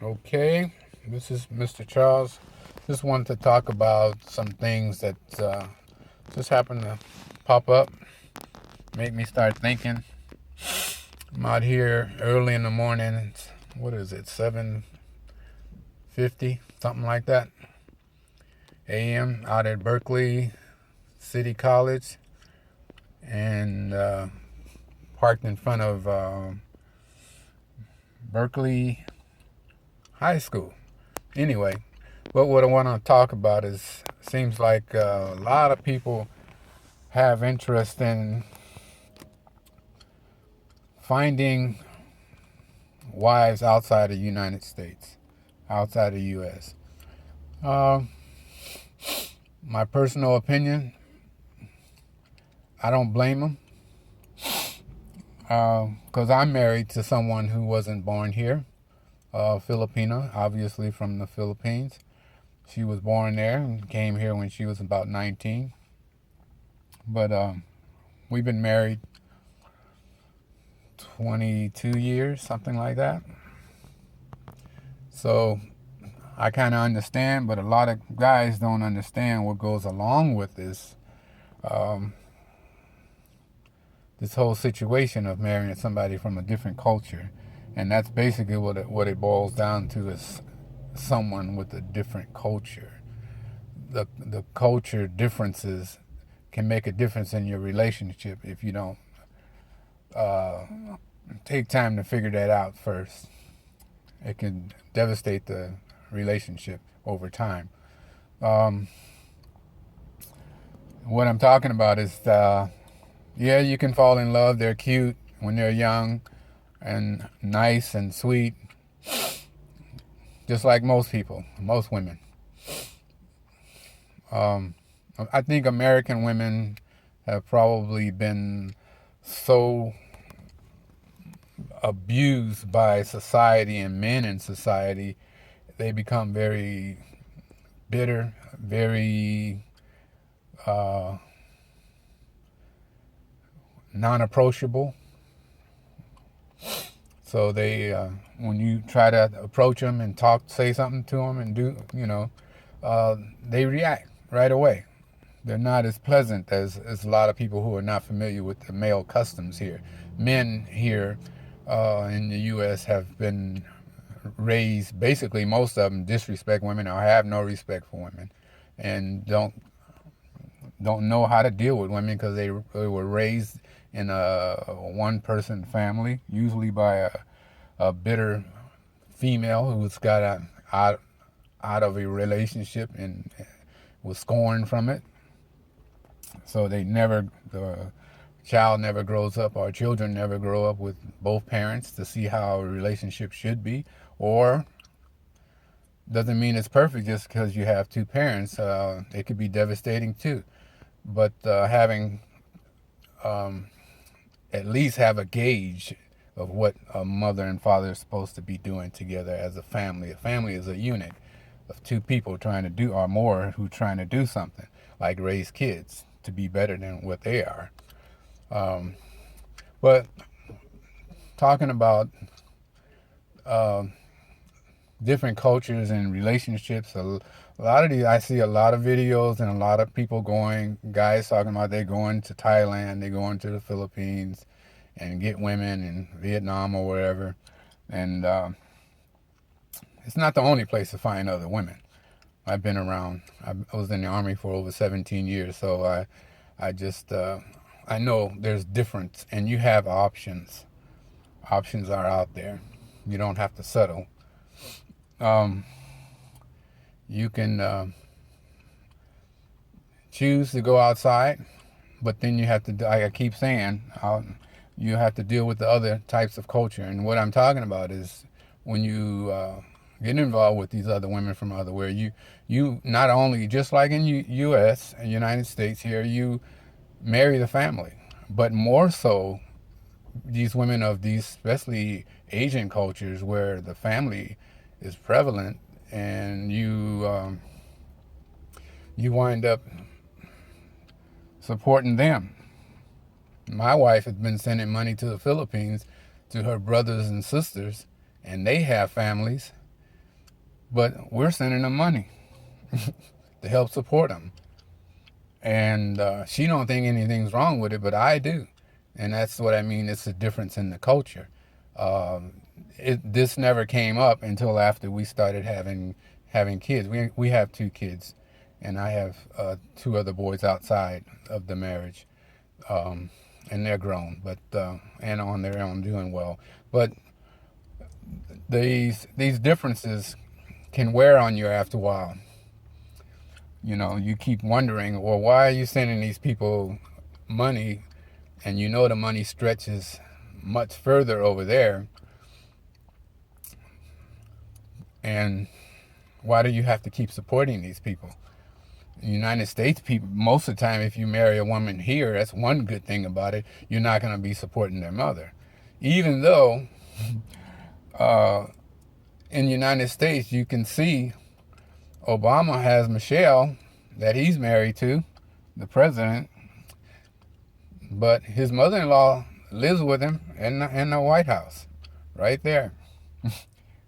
Okay, this is Mr. Charles. Just wanted to talk about some things that just happened to pop up, make me start thinking. I'm out here early in the morning. What is it, 7:50, something like that, a.m. out at Berkeley City College, and parked in front of Berkeley High School. Anyway, but what I want to talk about is seems like a lot of people have interest in finding wives outside of the United States, outside of the U.S. Uh, my personal opinion, I don't blame them because I'm married to someone who wasn't born here, Filipina, obviously from the Philippines. She was born there and came here when she was about 19. But we've been married 22 years, something like that. So I kind of understand, but a lot of guys don't understand what goes along with this. Um, this whole situation of marrying somebody from a different culture, and that's basically what it boils down to is someone with a different culture. The culture differences can make a difference in your relationship if you don't uh, take time to figure that out first. It can devastate the relationship over time. Um, what I'm talking about is, yeah, you can fall in love. They're cute when they're young and nice and sweet, just like most people, most women. Um, I think American women have probably been so abused by society and men in society, they become very bitter, very uh, non-approachable. So they, when you try to approach them and talk, say something to them and do, they react right away. They're not as pleasant as a lot of people who are not familiar with the male customs here. Men here in the U.S. have been raised, basically most of them disrespect women or have no respect for women, and don't know how to deal with women because they were raised in a one-person family, usually by a bitter female who's got out of a relationship and was scorned from it. So the child never grows up, or children never grow up with both parents to see how a relationship should be, or doesn't mean it's perfect just because you have two parents. It could be devastating too. But having at least have a gauge of what a mother and father are supposed to be doing together as a family. A family is a unit of two people trying to do, or more, who trying to do something, like raise kids to be better than what they are. Um, but talking about uh, different cultures and relationships, a lot of these, I see a lot of videos and a lot of people guys talking about they're going to Thailand, they're going to the Philippines and get women in Vietnam or wherever. And it's not the only place to find other women. I've been around. I was in the Army for over 17 years, so I just, I know there's difference, and you have options. Options are out there. You don't have to settle. Um, you can choose to go outside, but then you have to, like I keep saying, you have to deal with the other types of culture. And what I'm talking about is when you get involved with these other women from other where you not only, just like in U.S. and United States here, you marry the family, but more so these women of these, especially Asian cultures where the family is prevalent, and you wind up supporting them. My wife has been sending money to the Philippines to her brothers and sisters, and they have families, but we're sending them money to help support them. And she don't think anything's wrong with it, but I do. And that's what I mean. It's a difference in the culture. Um, this never came up until after we started having kids. We have two kids, and I have two other boys outside of the marriage, and they're grown, but and on their own, doing well. But these differences can wear on you after a while. You know, you keep wondering, well, why are you sending these people money, and you know the money stretches much further over there, and why do you have to keep supporting these people? In the United States, people, most of the time, if you marry a woman here, that's one good thing about it, you're not going to be supporting their mother. Even though in the United States, you can see Obama has Michelle that he's married to, the president, but his mother-in-law lives with him in the White House, right there,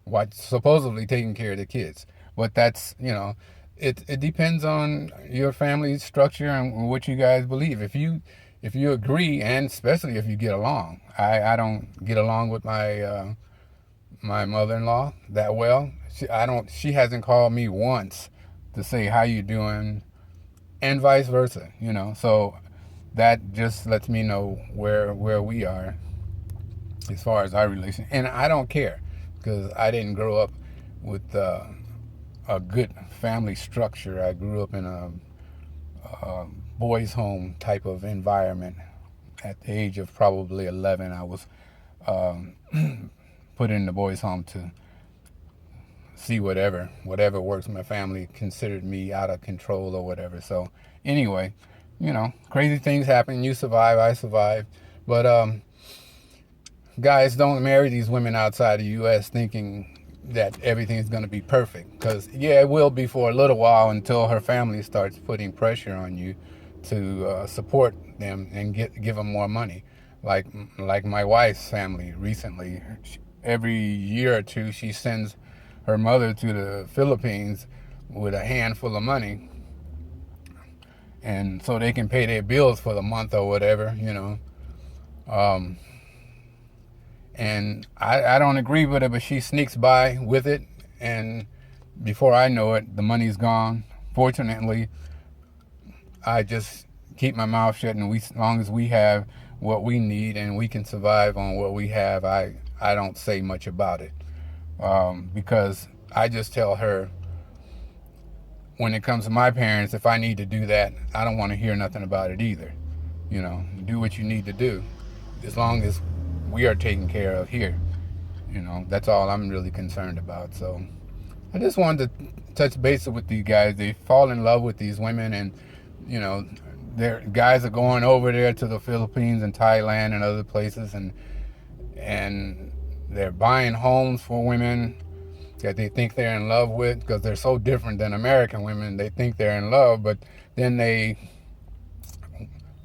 what supposedly taking care of the kids. But that's, you know, it depends on your family structure and what you guys believe. If you agree, and especially if you get along. I don't get along with my my mother-in-law that well. She hasn't called me once to say how you doing, and vice versa, you know. So that just lets me know where we are as far as our relation. And I don't care, because I didn't grow up with a good family structure. I grew up in a boys' home type of environment. At the age of probably 11, I was put in the boys' home to see whatever works. My family considered me out of control or whatever. So anyway, you know, crazy things happen. You survive, I survive. But guys, don't marry these women outside the U.S. thinking that everything's going to be perfect, because yeah, it will be for a little while, until her family starts putting pressure on you to support them and give them more money. Like my wife's family recently, every year or two she sends her mother to the Philippines with a handful of money, and so they can pay their bills for the month or whatever, you know. And I don't agree with it, but she sneaks by with it, and before I know it, the money's gone. Fortunately, I just keep my mouth shut, and as long as we have what we need and we can survive on what we have, I don't say much about it, because I just tell her, when it comes to my parents, if I need to do that, I don't want to hear nothing about it either. You know, do what you need to do, as long as we are taken care of here. You know, that's all I'm really concerned about. So I just wanted to touch base with these guys. They fall in love with these women, and you know, their guys are going over there to the Philippines and Thailand and other places, and they're buying homes for women that they think they're in love with, because they're so different than American women. They think they're in love, but then they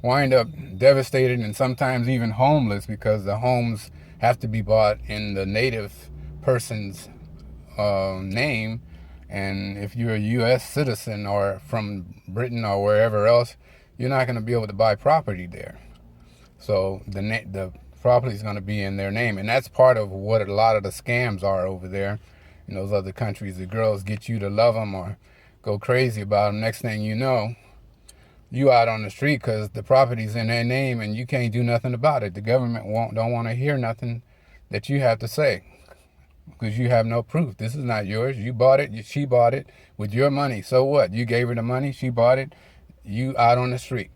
wind up devastated and sometimes even homeless, because the homes have to be bought in the native person's name. And if you're a U.S. citizen or from Britain or wherever else, you're not going to be able to buy property there. So the property is going to be in their name. And that's part of what a lot of the scams are over there in those other countries. The girls get you to love them or go crazy about them. Next thing you know, you out on the street because the property's in their name and you can't do nothing about it. The government don't want to hear nothing that you have to say, because you have no proof. This is not yours. You bought it. She bought it with your money. So what? You gave her the money. She bought it. You out on the street.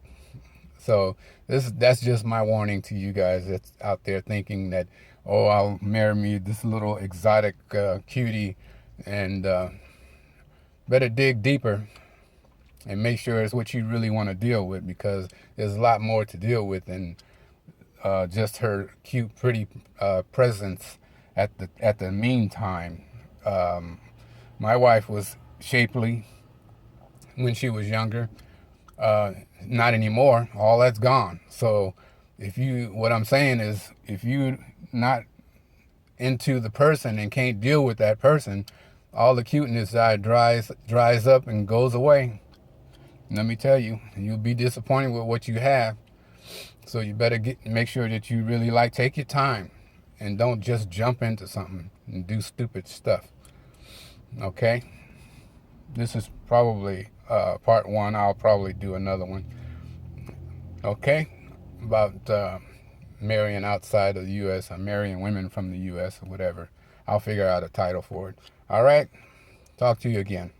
So that's just my warning to you guys that's out there thinking that, oh, I'll marry me this little exotic cutie, and better dig deeper and make sure it's what you really want to deal with, because there's a lot more to deal with than just her cute, pretty presence at the meantime. My wife was shapely when she was younger. Not anymore. All that's gone. So what I'm saying is, if you not into the person and can't deal with that person, all the cuteness dries up and goes away. Let me tell you, you'll be disappointed with what you have. So you better make sure that you really take your time and don't just jump into something and do stupid stuff. Okay? This is probably part one. I'll probably do another one. Okay? About marrying outside of the U.S. or marrying women from the U.S. or whatever. I'll figure out a title for it. All right? Talk to you again.